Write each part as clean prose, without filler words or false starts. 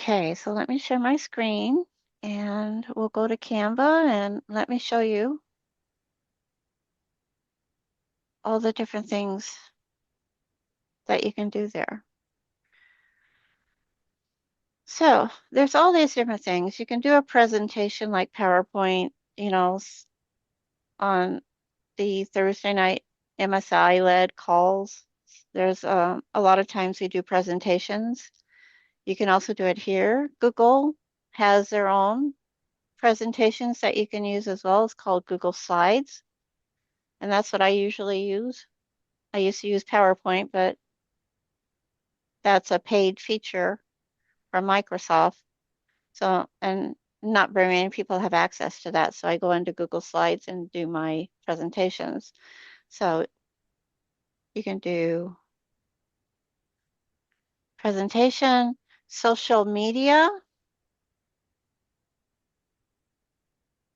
Okay, so let me share my screen and we'll go to Canva and let me show you all the different things that you can do there. So there's all these different things. You can do a presentation like PowerPoint, on the Thursday night MSI led calls. There's a lot of times we do presentations. You can also do it here. Google has their own presentations that you can use as well. It's called Google Slides, and that's what I usually use. I used to use PowerPoint, but that's a paid feature from Microsoft. So, and not very many people have access to that. So I go into Google Slides and do my presentations. So you can do presentation, social media.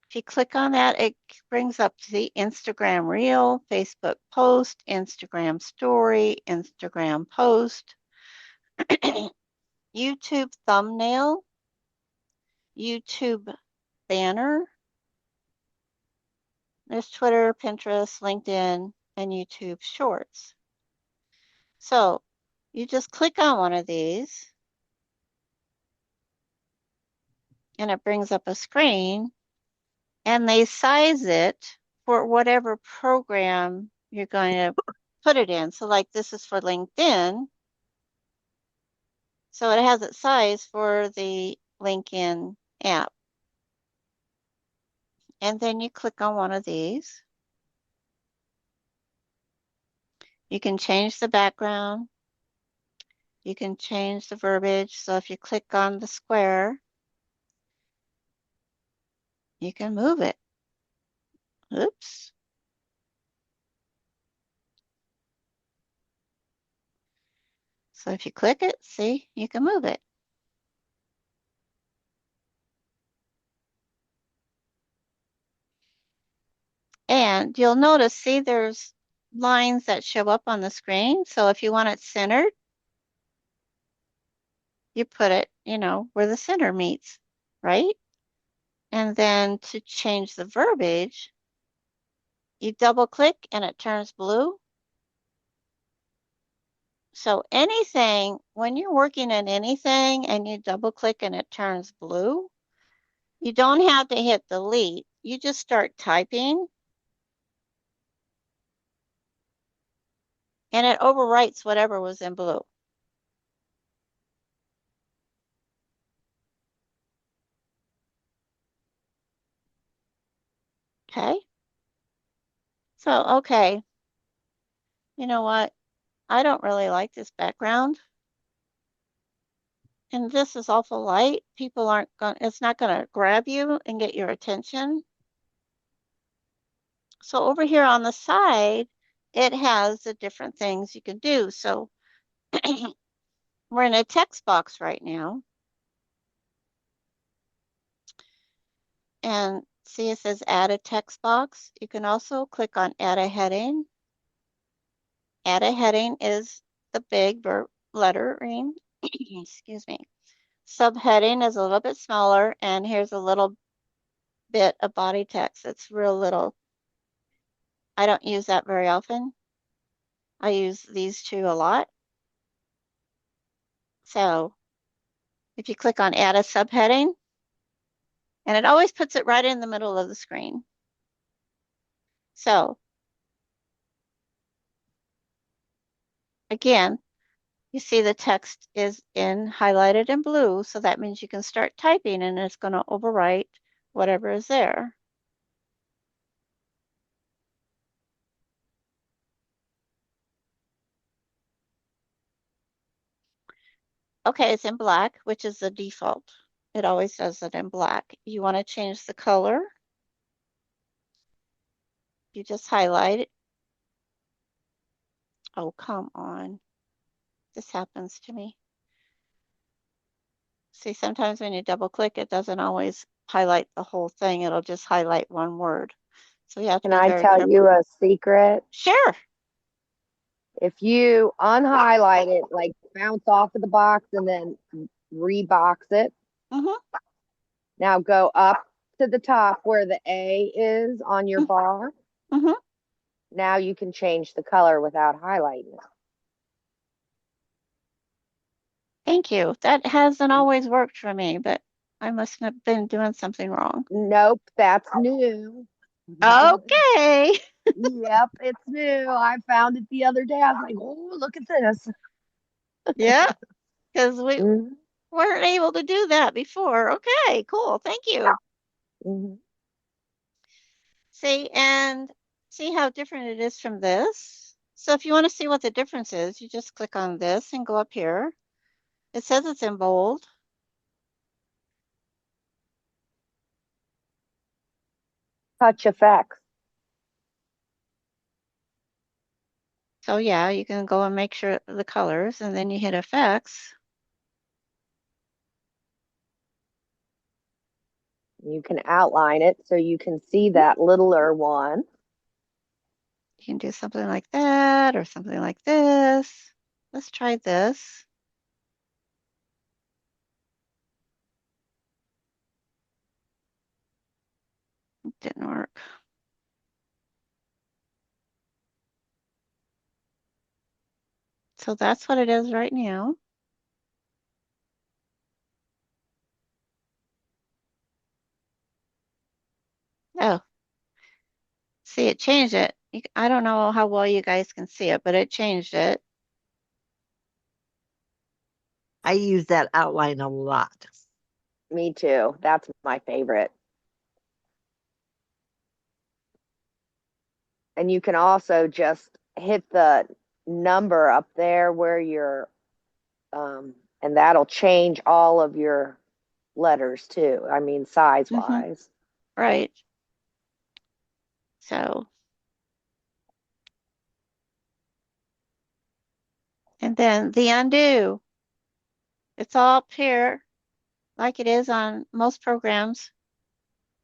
If you click on that, it brings up the Instagram Reel, Facebook post, Instagram story, Instagram post, YouTube thumbnail, YouTube banner. There's Twitter, Pinterest, LinkedIn, and YouTube Shorts. So you just click on one of these and it brings up a screen and they size it for whatever program you're going to put it in. So like this is for LinkedIn. So it has it sized for the LinkedIn app. And then you click on one of these. You can change the background. You can change the verbiage. So if you click on the square, you can move it. Oops. So if you click it, see, you can move it. And you'll notice, see, there's lines that show up on the screen. So if you want it centered, you put it, where the center meets, right? And then to change the verbiage, you double click and it turns blue. So anything, when you're working in anything and you double click and it turns blue, you don't have to hit delete. You just start typing and it overwrites whatever was in blue. Okay. So, okay, you know what? I don't really like this background. And this is awful light. People aren't going, it's not going to grab you and get your attention. So over here on the side, it has the different things you can do. So we're in a text box right now. And see, it says add a text box. You can also click on add a heading. Add a heading is the big lettering. Excuse me. Subheading is a little bit smaller, and here's a little bit of body text. It's real little. I don't use that very often. I use these two a lot. So if you click on add a subheading, and it always puts it right in the middle of the screen. So again, you see the text is highlighted in blue, so that means you can start typing and it's going to overwrite whatever is there. Okay, it's in black, which is the default. It always does it in black. You want to change the color. You just highlight it. Oh, come on. This happens to me. See, sometimes when you double click, it doesn't always highlight the whole thing. It'll just highlight one word. So you have to Can be I very tell careful. you a secret? Sure. If you unhighlight it, like bounce off of the box and then rebox it. Mm-hmm. Now go up to the top where the A is on your bar. Mm-hmm. Now you can change the color without highlighting Thank you. That hasn't it. always worked for me, but I must have been doing something wrong. Nope, that's new. Okay. Yep, it's new. I found it the other day. I was like, oh, look at this. Yeah, because we Mhm, weren't able to do that before. Okay, cool. Thank you. mhm. See, and see how different it is from this. So if you want to see what the difference is, you just click on this and go up here. It says it's in bold. Touch effects. So yeah, you can go and make sure the colors and then you hit effects. You can outline it so you can see that littler one. You can do something like that or something like this. Let's try this. It didn't work. So that's what it is right now. Oh, see, it changed it. I don't know how well you guys can see it, but it changed it. I use that outline a lot. Me too. That's my favorite. And you can also just hit the number up there where you're, and that'll change all of your letters too. I mean, size Hmm. wise. Right. So, and then the undo. It's all up here like it is on most programs.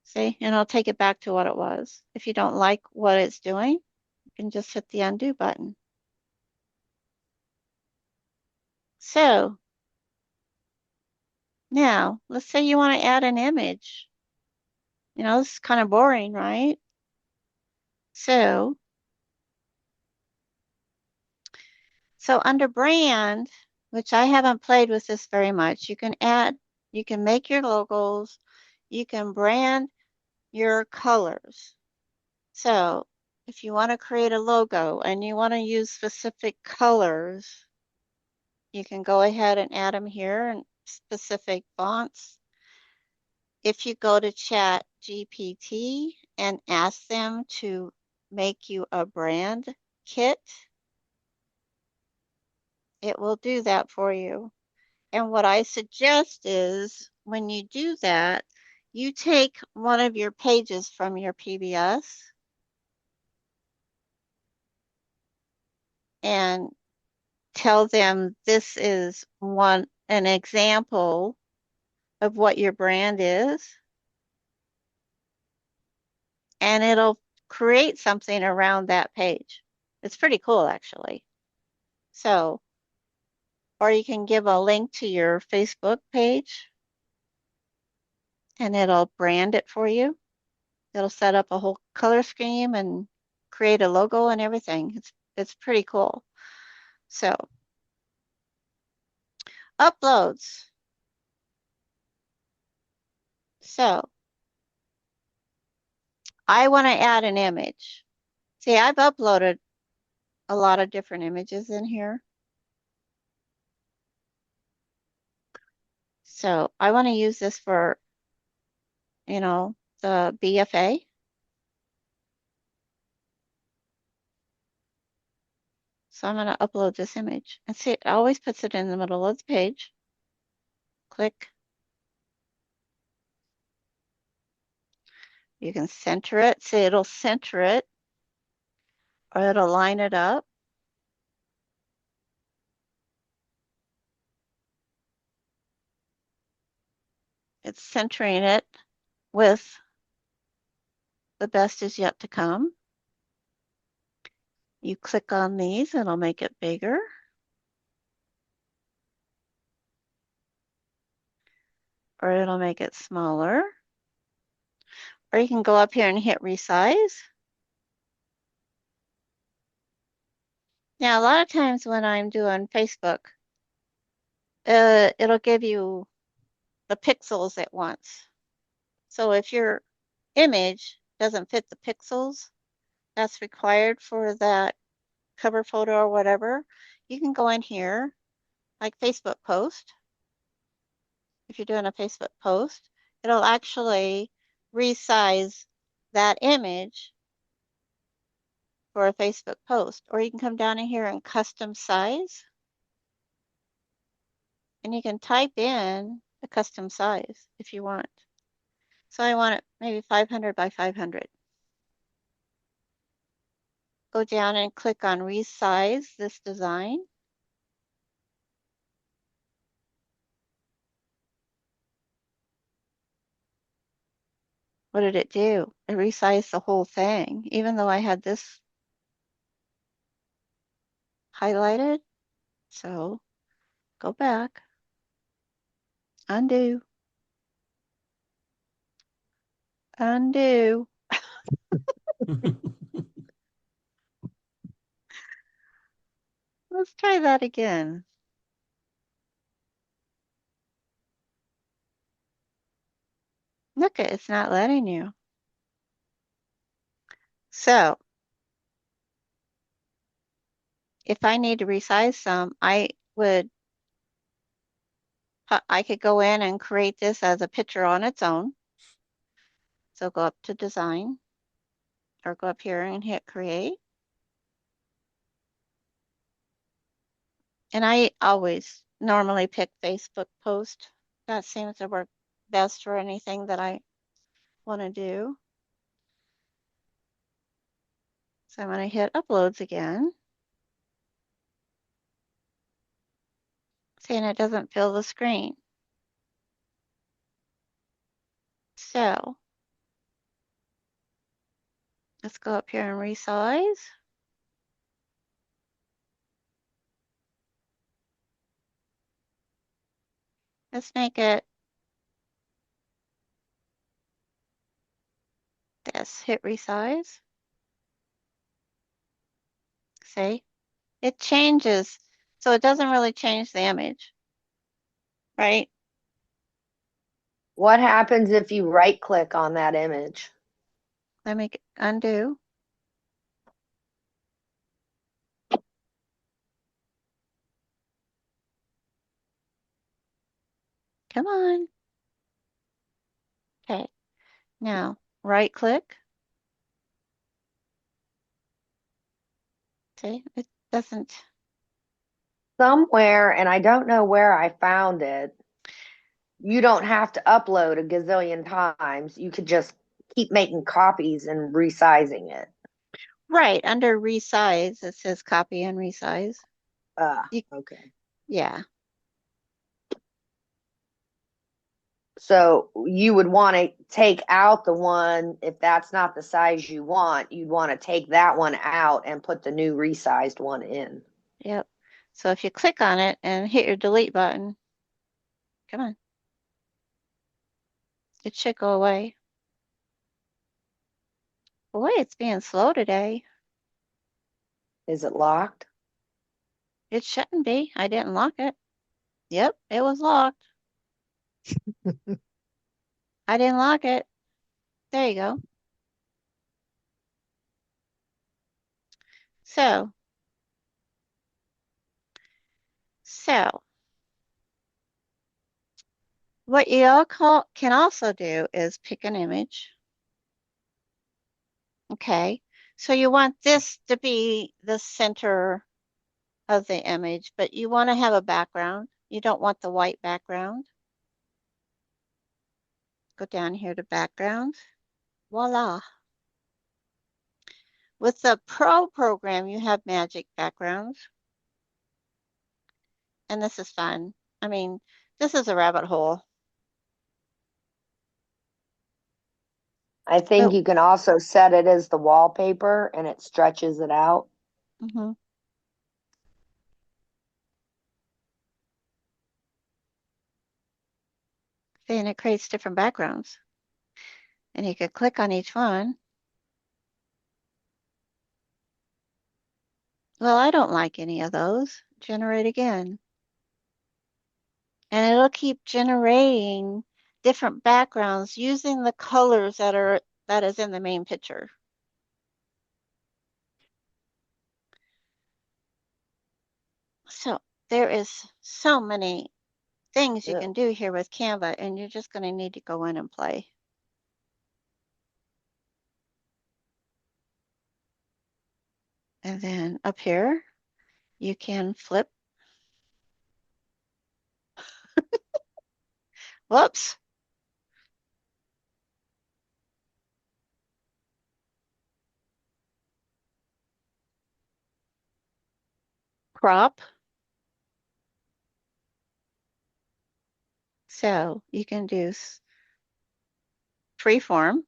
See, and I'll take it back to what it was. If you don't like what it's doing, you can just hit the undo button. So now let's say you want to add an image. This is kind of boring, right? So, so under brand, which I haven't played with this very much, you can make your logos, you can brand your colors. So if you want to create a logo and you want to use specific colors, you can go ahead and add them here in specific fonts. If you go to Chat GPT and ask them to make you a brand kit, it will do that for you. And what I suggest is when you do that, you take one of your pages from your PBS and tell them this is an example of what your brand is, and it'll create something around that page. It's pretty cool, actually. So, or you can give a link to your Facebook page and it'll brand it for you. It'll set up a whole color scheme and create a logo and everything. It's pretty cool. So, uploads. So, I want to add an image. See, I've uploaded a lot of different images in here. So I want to use this for, the BFA. So I'm going to upload this image. And see, it always puts it in the middle of the page. Click. You can center it. See, it'll center it or it'll line it up. It's centering it with the best is yet to come. You click on these, it'll make it bigger. or it'll make it smaller. Or you can go up here and hit resize. Now, a lot of times when I'm doing Facebook, it'll give you the pixels at once. So if your image doesn't fit the pixels that's required for that cover photo or whatever, you can go in here, like Facebook post. If you're doing a Facebook post, it'll actually resize that image for a Facebook post. Or you can come down in here and custom size, and you can type in a custom size if you want. So I want it maybe 500 by 500. Go down and click on resize this design. What did it do? It resized the whole thing, even though I had this highlighted. So go back, undo, undo. Let's try that again. Look, it's not letting you. So if I need to resize some, I could go in and create this as a picture on its own. So go up to design or go up here and hit create. And I always normally pick Facebook post. That seems to work best for anything that I want to do. So I'm going to hit uploads again. Saying it doesn't fill the screen. So let's go up here and resize. Let's make it this. Hit resize. See, it changes. So it doesn't really change the image, right? What happens if you right click on that image? Let me undo. Come on. Okay. Now right click. See, it doesn't. Somewhere, and I don't know where I found it, you don't have to upload a gazillion times. You could just keep making copies and resizing it. Right, under resize, it says copy and resize. You, Okay. yeah, So you would want to take out the one, if that's not the size you want, you'd want to take that one out and put the new resized one in. yep. So if you click on it and hit your delete button, come on, it should go away. Boy, it's being slow today. Is it locked? It shouldn't be. I didn't lock it. Yep, it was locked. I didn't lock it. There you go. So, so what you all can also do is pick an image. Okay, so you want this to be the center of the image, but you want to have a background. You don't want the white background. Go down here to background. Voila. With the Pro program, you have magic backgrounds, and this is fun. I mean, this is a rabbit hole. I think Oh, you can also set it as the wallpaper and it stretches it out. mhm. See, and it creates different backgrounds. And you could click on each one. Well, I don't like any of those. Generate again. And it'll keep generating different backgrounds using the colors that is in the main picture. So there is so many things you Yeah. can do here with Canva, and you're just going to need to go in and play. And then up here, you can flip. Whoops. Crop. So you can do freeform.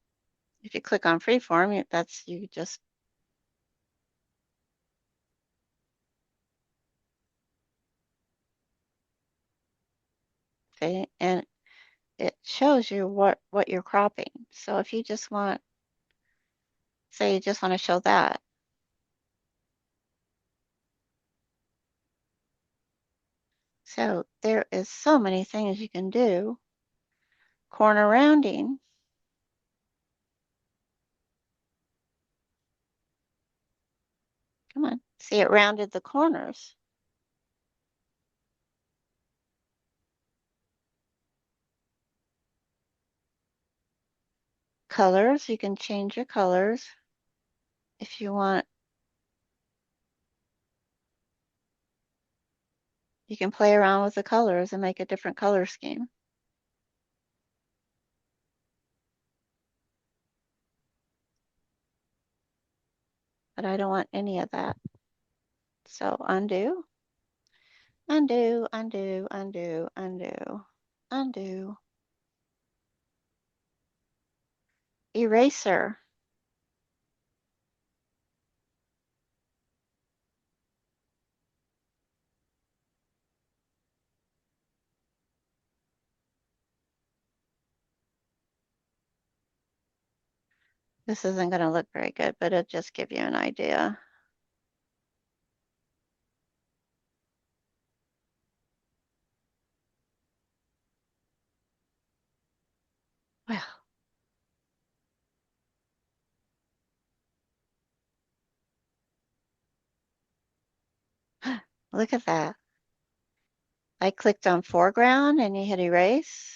If you click on freeform, that's you just see, and it shows you what you're cropping. So if you just want, say you just want to show that. So there is so many things you can do. Corner rounding. Come on. See, it rounded the corners. Colors, you can change your colors if you want. You can play around with the colors and make a different color scheme. But I don't want any of that. So undo, undo, undo, undo, undo, undo. Eraser. This isn't going to look very good, but it'll just give you an idea. Well, look at that. I clicked on foreground and you hit erase.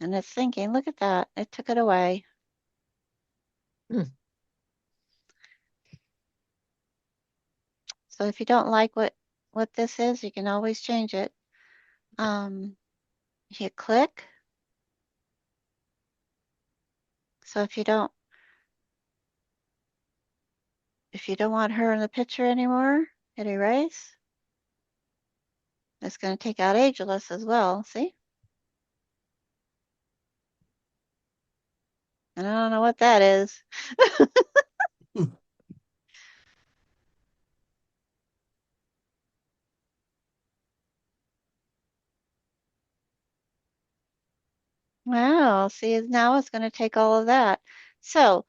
And it's thinking, look at that. It took it away. Hmm. So if you don't like what this is, you can always change it. Um, hit click. So if you don't want her in the picture anymore, hit erase. It's going to take out ageless as well. See? And I don't know what that is. Wow. See, now it's going to take all of that. So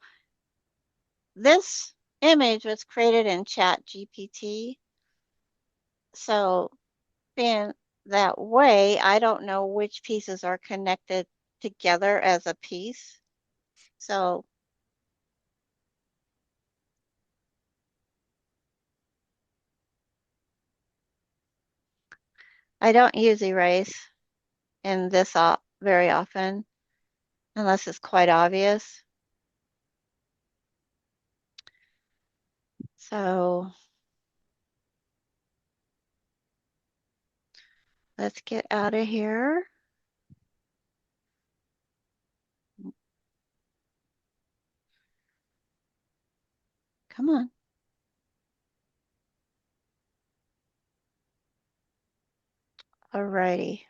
this image was created in Chat GPT. So being that way, I don't know which pieces are connected together as a piece. So I don't use erase in this very often unless it's quite obvious. So let's get out of here. Come on. Alrighty.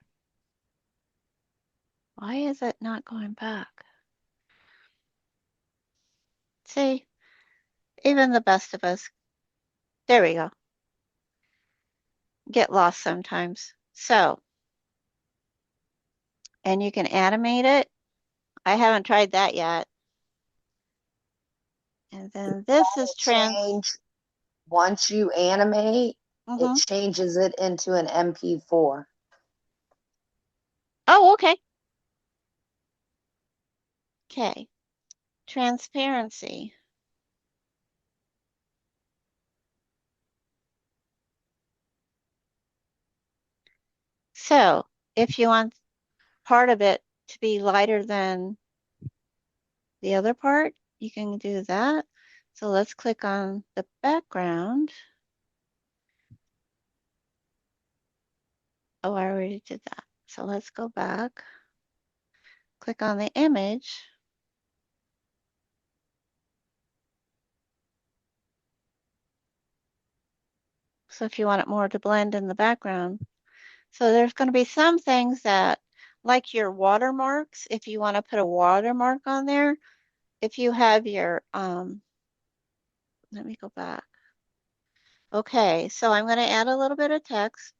Why is it not going back? See, even the best of us, there we go, get lost sometimes. So and you can animate it. I haven't tried that yet. And then this is Change once you animate, it Mhm. changes it into an MP4. Oh, okay. Okay. Transparency. So if you want part of it to be lighter than the other part, you can do that. So let's click on the background. Oh, I already did that. So let's go back, click on the image. So if you want it more to blend in the background. So there's going to be some things that, like your watermarks, if you want to put a watermark on there, if you have your, let me go back. Okay, so I'm going to add a little bit of text.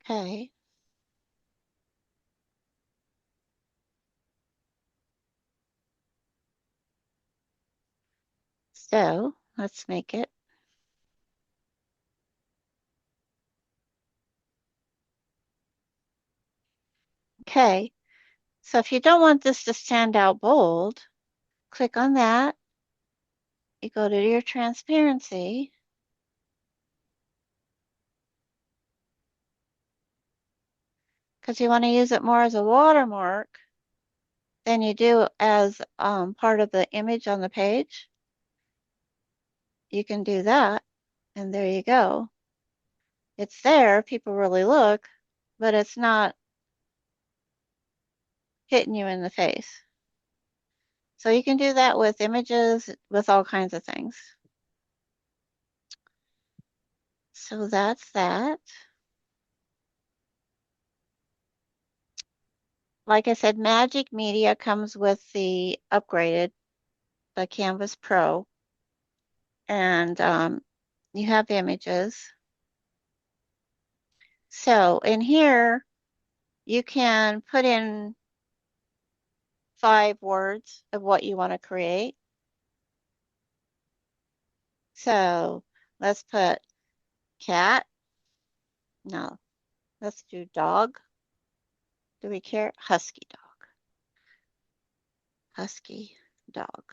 Okay, so let's make it. Okay, so if you don't want this to stand out bold, click on that. You go to your transparency. Because you want to use it more as a watermark than you do as part of the image on the page. You can do that, and there you go. It's there, people really look, but it's not hitting you in the face. So you can do that with images, with all kinds of things. So that's that. Like I said, Magic Media comes with the upgraded, the Canvas Pro, and you have images. So in here, you can put in 5 words of what you want to create. So let's put cat. No, let's do dog. Do we care? Husky dog. Husky dog.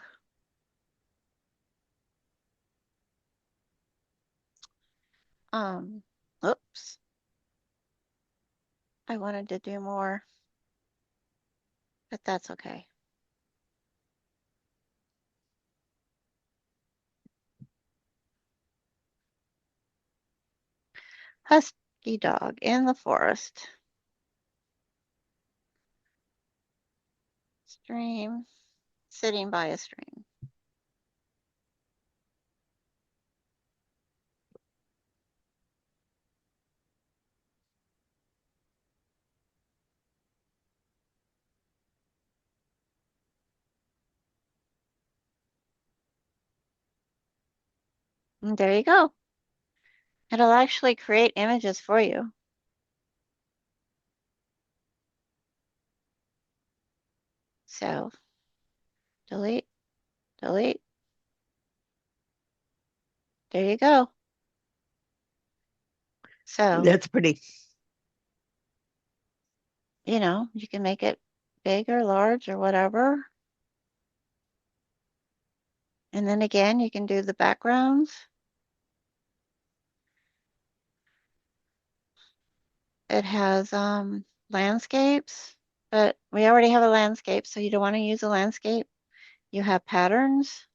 Um, oops. I wanted to do more, but that's okay. Husky dog in the forest. Stream. Sitting by a stream. And there you go. It'll actually create images for you. So delete, delete. There you go. So, That's pretty. you can make it big or large or whatever. And then again, you can do the backgrounds. It has landscapes, but we already have a landscape, so you don't want to use a landscape. You have patterns.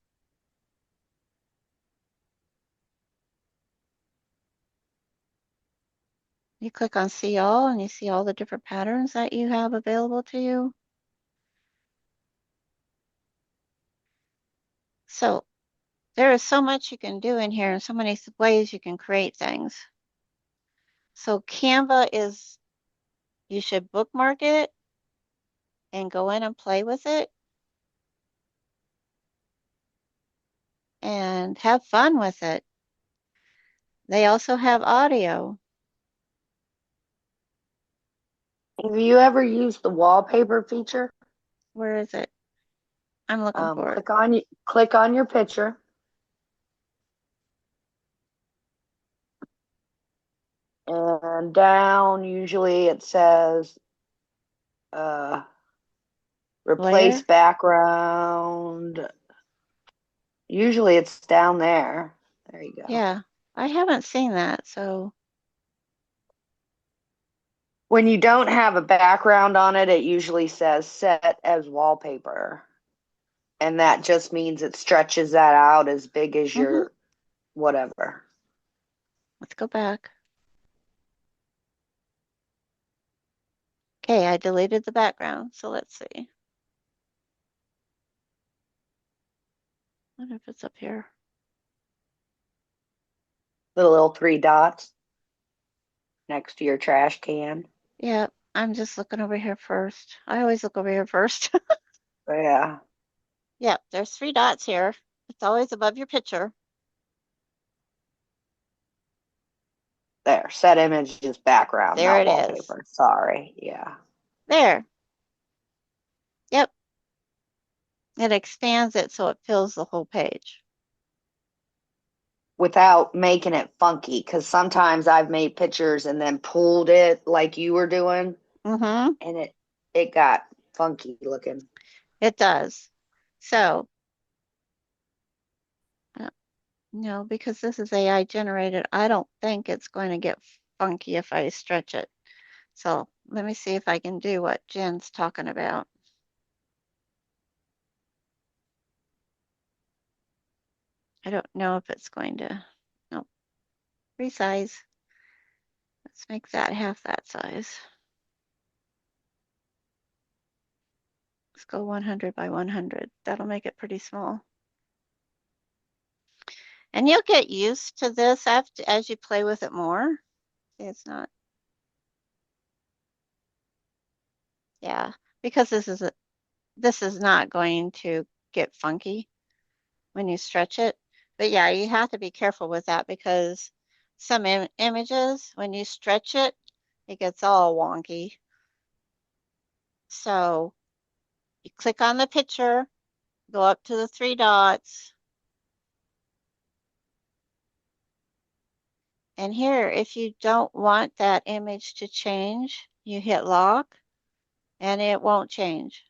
You click on see all and you see all the different patterns that you have available to you. So there is so much you can do in here and so many ways you can create things. So Canva is, you should bookmark it and go in and play with it and have fun with it. They also have audio. Have you ever used the wallpaper feature? Where is it? I'm looking for it. Click on your picture, and down usually it says uh, replace Layer? background. Usually it's down there. There you go. Yeah, I haven't seen that, so When you don't have a background on it, it usually says set as wallpaper. And that just means it stretches that out as big as mhm. your whatever. Let's go back. Okay, I deleted the background, so let's see. I wonder if it's up here. The little three dots next to your trash can. Yeah, I'm just looking over here first. I always look over here first. Yeah. Yeah, there's three dots here. It's always above your picture. There. Set image is background, There not it is. wallpaper. Sorry. Yeah. There. Yep. It expands it so it fills the whole page. Without making it funky, because sometimes I've made pictures and then pulled it like you were doing, Mm-hmm. and it got funky looking. It does. So, uh, no, because this is AI generated, I don't think it's going to get funky if I stretch it. So let me see if I can do what Jen's talking about. I don't know if it's going to, no, resize. Let's make that half that size. Let's go 100 by 100. That'll make it pretty small. And you'll get used to this after, as you play with it more. It's not, yeah, because this is not going to get funky when you stretch it. But yeah, you have to be careful with that because some images, when you stretch it, it gets all wonky. So you click on the picture, go up to the three dots, and here, if you don't want that image to change, you hit lock and it won't change.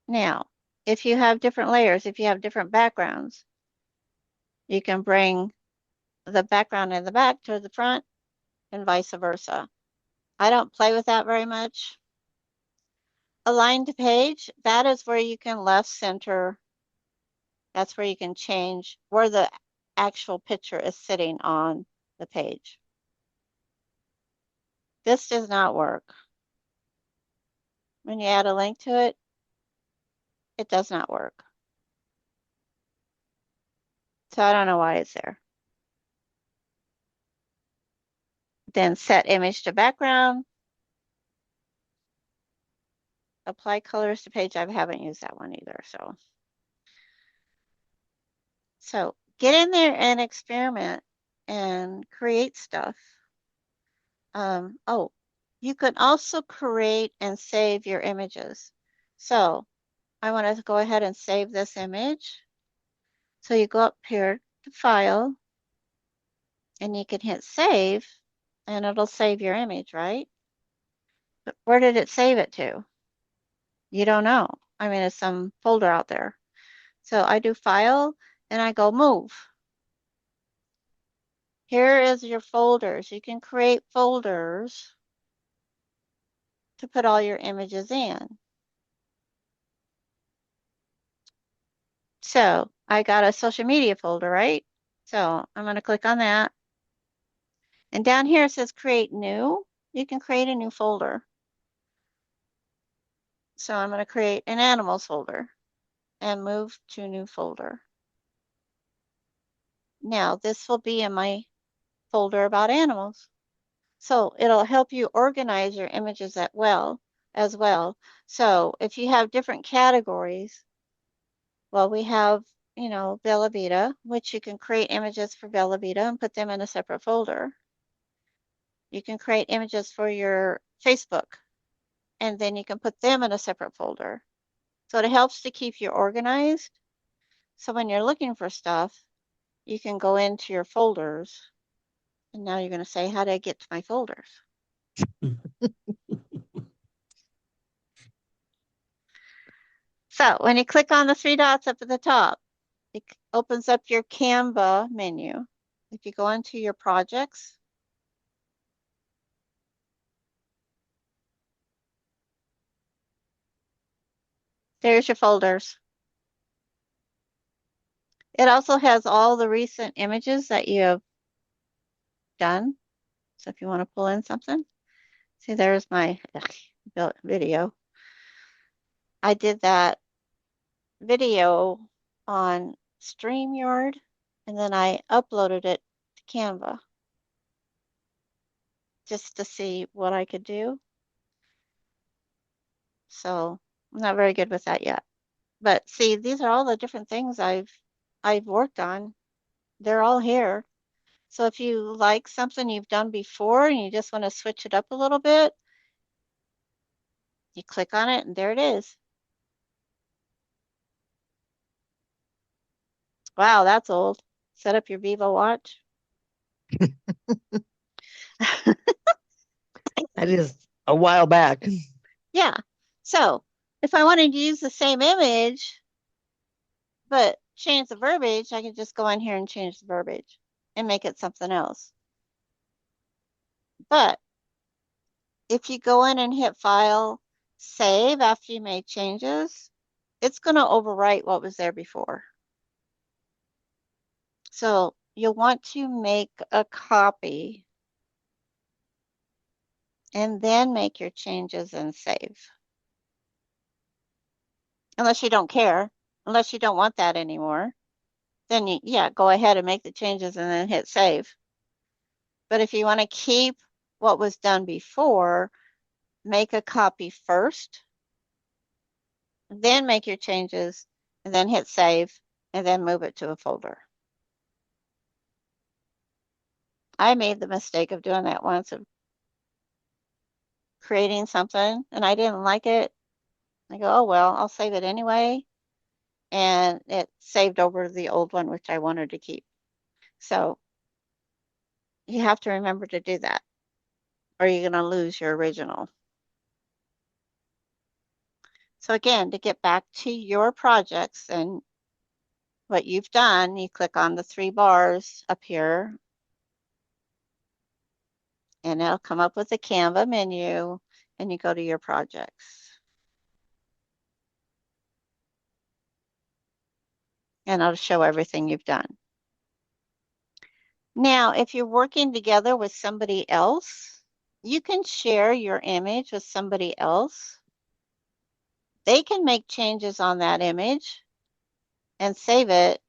Now, if you have different layers, if you have different backgrounds, you can bring the background in the back to the front and vice versa. I don't play with that very much. Aligned page, that is where you can left center. That's where you can change where the actual picture is sitting on the page. This does not work. When you add a link to it, it does not work. So I don't know why it's there. Then set image to background, apply colors to page. I haven't used that one either. So get in there and experiment and create stuff. Oh, you can also create and save your images. So I want to go ahead and save this image. So you go up here to File, and you can hit Save, and it'll save your image, right? But where did it save it to? You don't know. I mean, it's some folder out there. So I do File, and I go Move. Here is your folders. You can create folders to put all your images in. So I got a social media folder, right? So I'm going to click on that. And down here it says create new. You can create a new folder. So I'm going to create an animals folder and move to new folder. Now this will be in my folder about animals. So it'll help you organize your images as well. So if you have different categories, well, we have, Bella Vita, which you can create images for Bella Vita and put them in a separate folder. You can create images for your Facebook, and then you can put them in a separate folder. So it helps to keep you organized. So when you're looking for stuff, you can go into your folders. And now you're going to say, how do I get to my folders? So when you click on the three dots up at the top, it opens up your Canva menu. If you go into your projects, there's your folders. It also has all the recent images that you have done. So if you want to pull in something, see, there's my video. I did that video on StreamYard, and then I uploaded it to Canva just to see what I could do. So I'm not very good with that yet. But see, these are all the different things I've worked on. They're all here. So if you like something you've done before and you just want to switch it up a little bit, you click on it and there it is. Wow, that's old. Set up your Vivo watch. That is a while back. Yeah. So if I wanted to use the same image, but change the verbiage, I can just go in here and change the verbiage and make it something else. But if you go in and hit File, Save after you made changes, it's going to overwrite what was there before. So you'll want to make a copy and then make your changes and save. Unless you don't care, unless you don't want that anymore, then yeah, go ahead and make the changes and then hit save. But if you want to keep what was done before, make a copy first, then make your changes, and then hit save, and then move it to a folder. I made the mistake of doing that once, of creating something, and I didn't like it. I go, oh, well, I'll save it anyway. And it saved over the old one, which I wanted to keep. So you have to remember to do that, or you're going to lose your original. So again, to get back to your projects and what you've done, you click on the three bars up here, and it'll come up with the Canva menu, and you go to your projects. And it'll show everything you've done. Now, if you're working together with somebody else, you can share your image with somebody else. They can make changes on that image and save it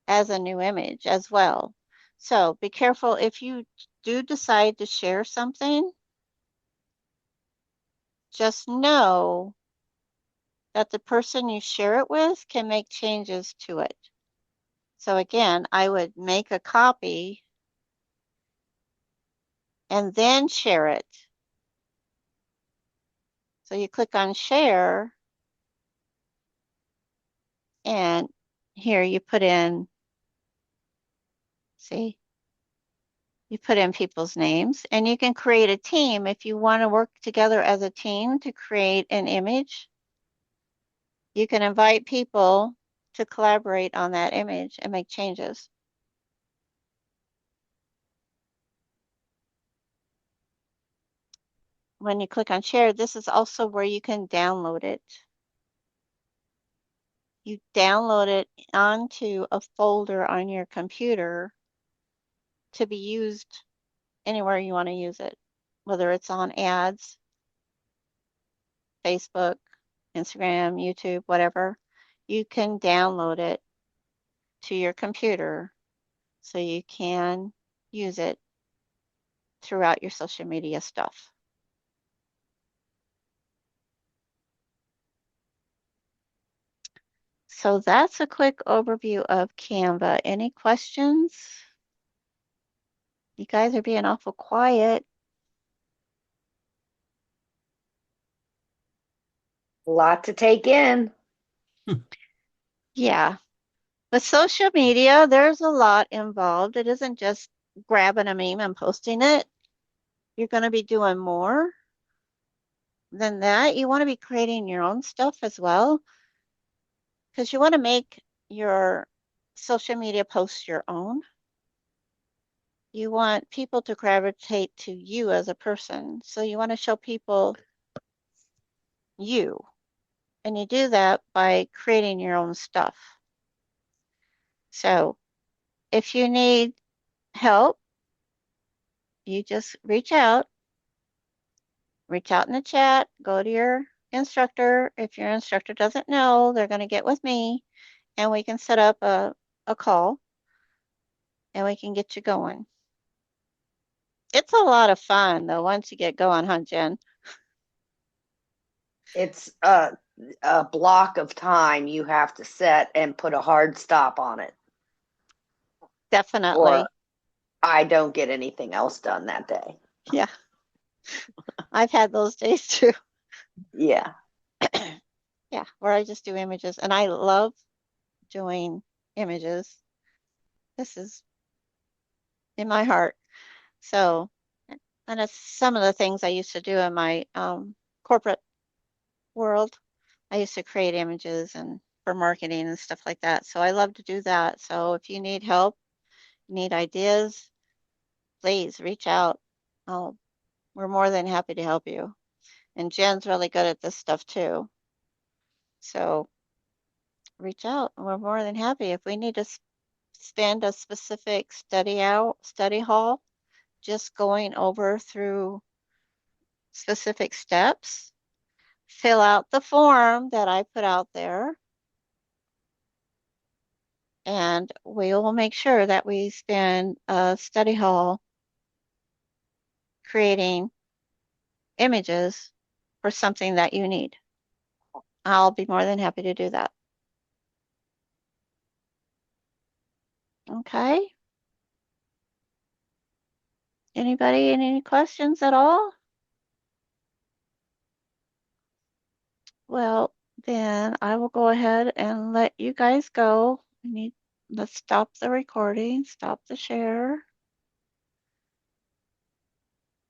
as a new image as well. So be careful if you do decide to share something, just know that the person you share it with can make changes to it. So again, I would make a copy and then share it. So you click on share, and here you put in, see, you put in people's names, and you can create a team if you want to work together as a team to create an image. You can invite people to collaborate on that image and make changes. When you click on share, this is also where you can download it. You download it onto a folder on your computer to be used anywhere you want to use it, whether it's on ads, Facebook, Instagram, YouTube, whatever. You can download it to your computer so you can use it throughout your social media stuff. So that's a quick overview of Canva. Any questions? You guys are being awful quiet. A lot to take in. Yeah. With social media, there's a lot involved. It isn't just grabbing a meme and posting it. You're going to be doing more than that. You want to be creating your own stuff as well, because you want to make your social media posts your own. You want people to gravitate to you as a person. So you want to show people you. And you do that by creating your own stuff. So if you need help, you just reach out in the chat, go to your instructor. If your instructor doesn't know, they're going to get with me and we can set up a call and we can get you going. It's a lot of fun though once you get going, huh, Jen? It's a block of time you have to set and put a hard stop on it, or Definitely. I don't get anything else done that day. Yeah, I've had those days too. Yeah. Yeah, where I just do images and I love doing images. This is in my heart. So, and it's some of the things I used to do in my corporate world. I used to create images and for marketing and stuff like that. So I love to do that. So if you need help, need ideas, please reach out. Oh, we're more than happy to help you. And Jen's really good at this stuff too. So reach out. We're more than happy. If we need to spend a specific study hall, just going over through specific steps, fill out the form that I put out there, and we will make sure that we spend a study hall creating images for something that you need. I'll be more than happy to do that. Okay. Anybody, any questions at all? Well, then I will go ahead and let you guys go. Let's stop the recording, stop the share.